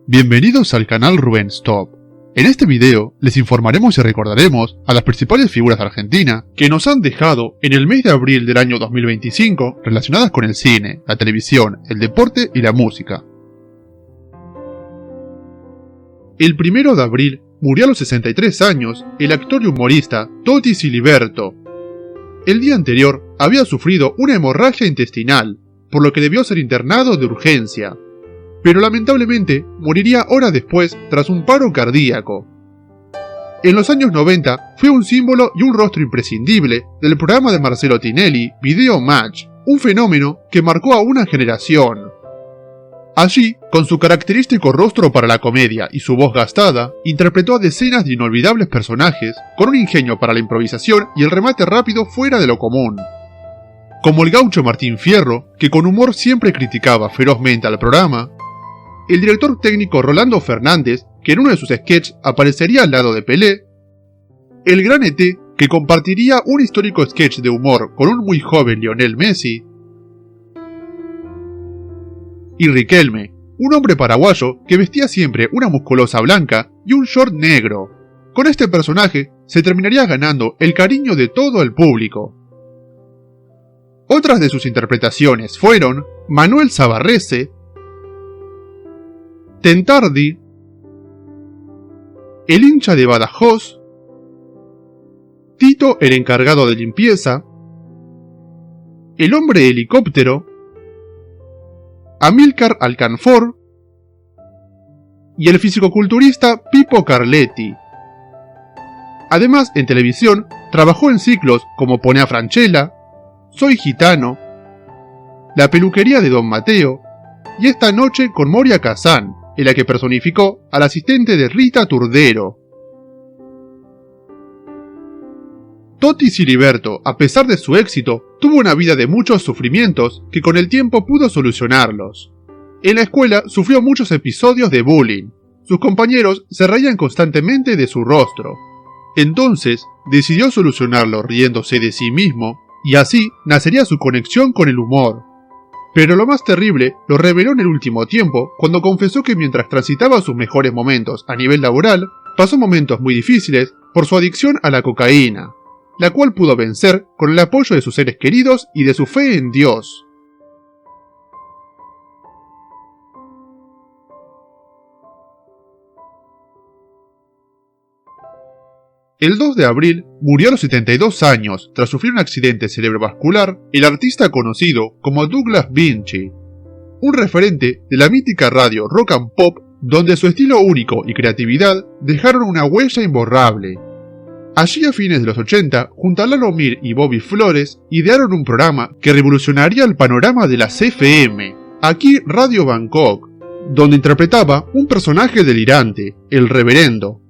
Bienvenidos al canal Rubén Stop. En este video les informaremos y recordaremos a las principales figuras de Argentina que nos han dejado en el mes de abril del año 2025 relacionadas con el cine, la televisión, el deporte y la música. El 1 de abril murió a los 63 años el actor y humorista Toti Siliberto. El día anterior había sufrido una hemorragia intestinal, por lo que debió ser internado de urgencia, pero lamentablemente moriría horas después tras un paro cardíaco. En los años 90 fue un símbolo y un rostro imprescindible del programa de Marcelo Tinelli, Video Match, un fenómeno que marcó a una generación. Allí, con su característico rostro para la comedia y su voz gastada, interpretó a decenas de inolvidables personajes con un ingenio para la improvisación y el remate rápido fuera de lo común. Como el gaucho Martín Fierro, que con humor siempre criticaba ferozmente al programa, el director técnico Rolando Fernández, que en uno de sus sketches aparecería al lado de Pelé, el gran ET, que compartiría un histórico sketch de humor con un muy joven Lionel Messi, y Riquelme, un hombre paraguayo que vestía siempre una musculosa blanca y un short negro. Con este personaje se terminaría ganando el cariño de todo el público. Otras de sus interpretaciones fueron Manuel Sabarrese, Tentardi, el hincha de Badajoz, Tito el encargado de limpieza, el hombre helicóptero, Amílcar Alcanfor y el fisicoculturista Pipo Carletti. Además, en televisión, trabajó en ciclos como Pone a Franchella, Soy Gitano, La peluquería de Don Mateo y Esta noche con Moria Kazan, en la que personificó al asistente de Rita Turdero. Toti Siliberto, a pesar de su éxito, tuvo una vida de muchos sufrimientos que con el tiempo pudo solucionarlos. En la escuela sufrió muchos episodios de bullying. Sus compañeros se reían constantemente de su rostro. Entonces, decidió solucionarlo riéndose de sí mismo, y así nacería su conexión con el humor. Pero lo más terrible lo reveló en el último tiempo, cuando confesó que mientras transitaba sus mejores momentos a nivel laboral, pasó momentos muy difíciles por su adicción a la cocaína, la cual pudo vencer con el apoyo de sus seres queridos y de su fe en Dios. El 2 de abril murió a los 72 años tras sufrir un accidente cerebrovascular el artista conocido como Douglas Vinci, un referente de la mítica radio rock and pop donde su estilo único y creatividad dejaron una huella imborrable. Allí a fines de los 80, junto a Lalo Mir y Bobby Flores, idearon un programa que revolucionaría el panorama de las FM, aquí Radio Bangkok, donde interpretaba un personaje delirante, el Reverendo.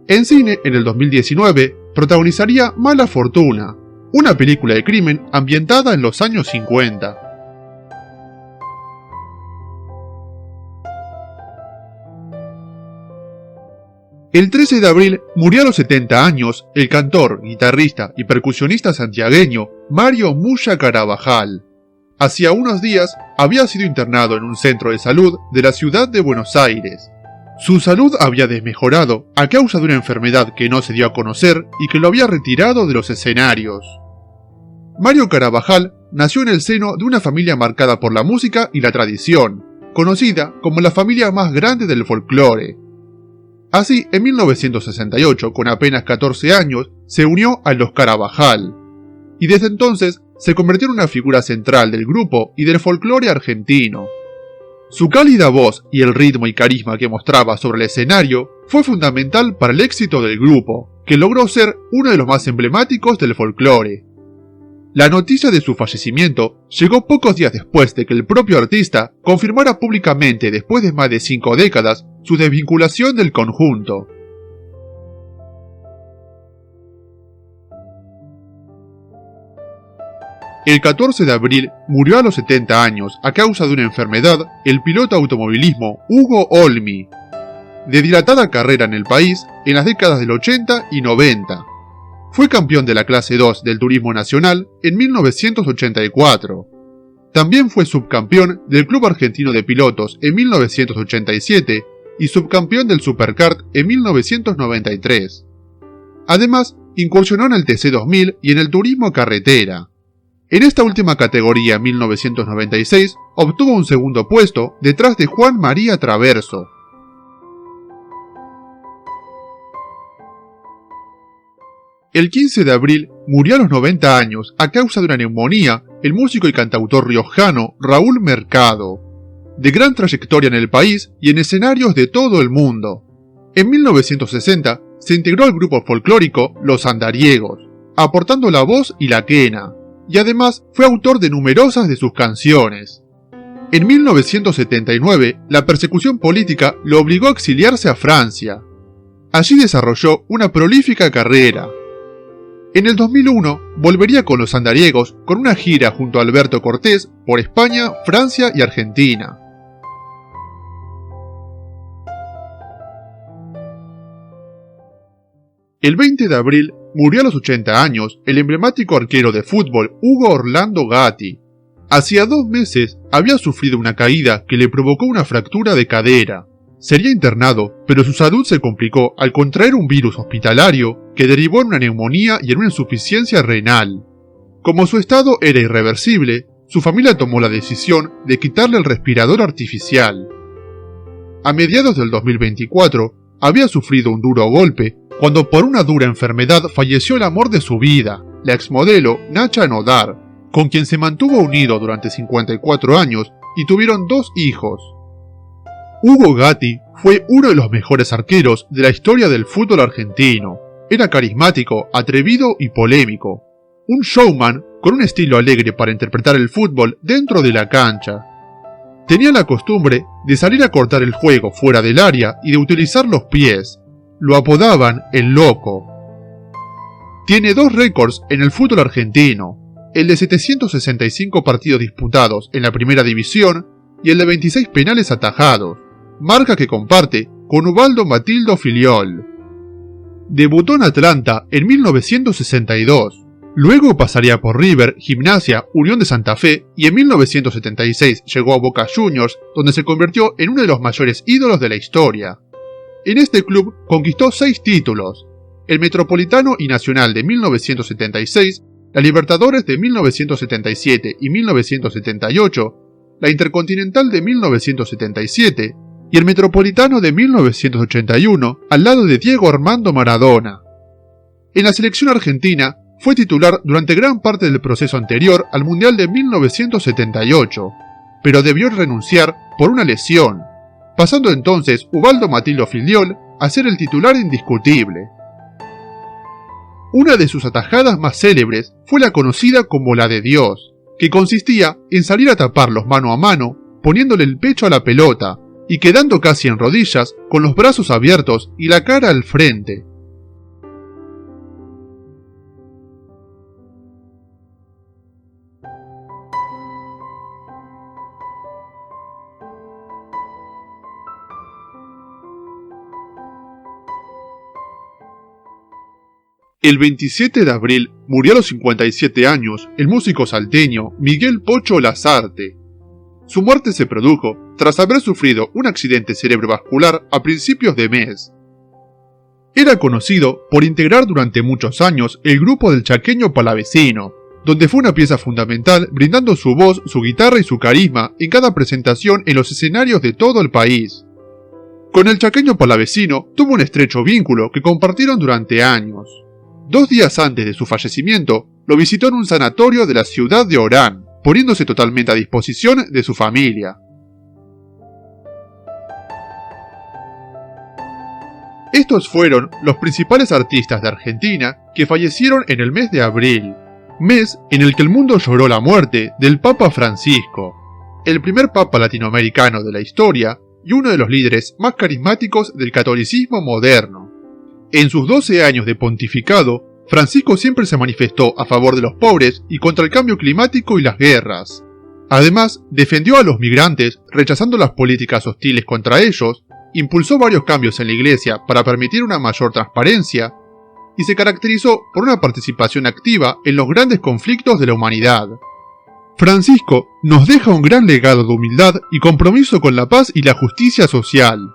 En cine, en el 2019, protagonizaría Mala Fortuna, una película de crimen ambientada en los años 50. El 13 de abril murió a los 70 años el cantor, guitarrista y percusionista santiagueño Mario Muya Carabajal. Hacía unos días había sido internado en un centro de salud de la ciudad de Buenos Aires. Su salud había desmejorado a causa de una enfermedad que no se dio a conocer y que lo había retirado de los escenarios. Mario Carabajal nació en el seno de una familia marcada por la música y la tradición, conocida como la familia más grande del folclore. Así, en 1968, con apenas 14 años, se unió a los Carabajal, y desde entonces se convirtió en una figura central del grupo y del folclore argentino. Su cálida voz y el ritmo y carisma que mostraba sobre el escenario fue fundamental para el éxito del grupo, que logró ser uno de los más emblemáticos del folclore. La noticia de su fallecimiento llegó pocos días después de que el propio artista confirmara públicamente, después de más de 5 décadas, su desvinculación del conjunto. El 14 de abril murió a los 70 años a causa de una enfermedad el piloto de automovilismo Hugo Olmi, de dilatada carrera en el país en las décadas del 80 y 90. Fue campeón de la clase 2 del turismo nacional en 1984. También fue subcampeón del Club Argentino de Pilotos en 1987 y subcampeón del Superkart en 1993. Además, incursionó en el TC2000 y en el turismo carretera. En esta última categoría, en 1996, obtuvo un segundo puesto detrás de Juan María Traverso. El 15 de abril murió a los 90 años a causa de una neumonía el músico y cantautor riojano Raúl Mercado, de gran trayectoria en el país y en escenarios de todo el mundo. En 1960 se integró al grupo folclórico Los Andariegos, aportando la voz y la quena, y además fue autor de numerosas de sus canciones. En 1979, la persecución política lo obligó a exiliarse a Francia. Allí desarrolló una prolífica carrera. En el 2001 volvería con Los Andariegos con una gira junto a Alberto Cortés por España, Francia y Argentina. El 20 de abril murió a los 80 años el emblemático arquero de fútbol Hugo Orlando Gatti. Hacía 2 meses había sufrido una caída que le provocó una fractura de cadera. Sería internado, pero su salud se complicó al contraer un virus hospitalario que derivó en una neumonía y en una insuficiencia renal. Como su estado era irreversible, su familia tomó la decisión de quitarle el respirador artificial. A mediados del 2024, había sufrido un duro golpe cuando por una dura enfermedad falleció el amor de su vida, la exmodelo Nacha Nodar, con quien se mantuvo unido durante 54 años y tuvieron 2 hijos. Hugo Gatti fue uno de los mejores arqueros de la historia del fútbol argentino. Era carismático, atrevido y polémico. Un showman con un estilo alegre para interpretar el fútbol dentro de la cancha. Tenía la costumbre de salir a cortar el juego fuera del área y de utilizar los pies. Lo apodaban el Loco. Tiene 2 récords en el fútbol argentino, el de 765 partidos disputados en la primera división y el de 26 penales atajados, marca que comparte con Ubaldo Matildo Filiol. Debutó en Atlanta en 1962, luego pasaría por River, Gimnasia, Unión de Santa Fe y en 1976 llegó a Boca Juniors, donde se convirtió en uno de los mayores ídolos de la historia. En este club conquistó 6 títulos, el Metropolitano y Nacional de 1976, la Libertadores de 1977 y 1978, la Intercontinental de 1977 y el Metropolitano de 1981 al lado de Diego Armando Maradona. En la selección argentina fue titular durante gran parte del proceso anterior al Mundial de 1978, pero debió renunciar por una lesión, pasando entonces Ubaldo Matildo Filiol a ser el titular indiscutible. Una de sus atajadas más célebres fue la conocida como la de Dios, que consistía en salir a taparlos mano a mano, poniéndole el pecho a la pelota y quedando casi en rodillas con los brazos abiertos y la cara al frente. El 27 de abril murió a los 57 años el músico salteño Miguel Pocho Lasarte. Su muerte se produjo tras haber sufrido un accidente cerebrovascular a principios de mes. Era conocido por integrar durante muchos años el grupo del Chaqueño Palavecino, donde fue una pieza fundamental brindando su voz, su guitarra y su carisma en cada presentación en los escenarios de todo el país. Con el Chaqueño Palavecino tuvo un estrecho vínculo que compartieron durante años. 2 días antes de su fallecimiento, lo visitó en un sanatorio de la ciudad de Orán, poniéndose totalmente a disposición de su familia. Estos fueron los principales artistas de Argentina que fallecieron en el mes de abril, mes en el que el mundo lloró la muerte del Papa Francisco, el primer papa latinoamericano de la historia y uno de los líderes más carismáticos del catolicismo moderno. En sus 12 años de pontificado, Francisco siempre se manifestó a favor de los pobres y contra el cambio climático y las guerras. Además, defendió a los migrantes, rechazando las políticas hostiles contra ellos, impulsó varios cambios en la Iglesia para permitir una mayor transparencia, y se caracterizó por una participación activa en los grandes conflictos de la humanidad. Francisco nos deja un gran legado de humildad y compromiso con la paz y la justicia social.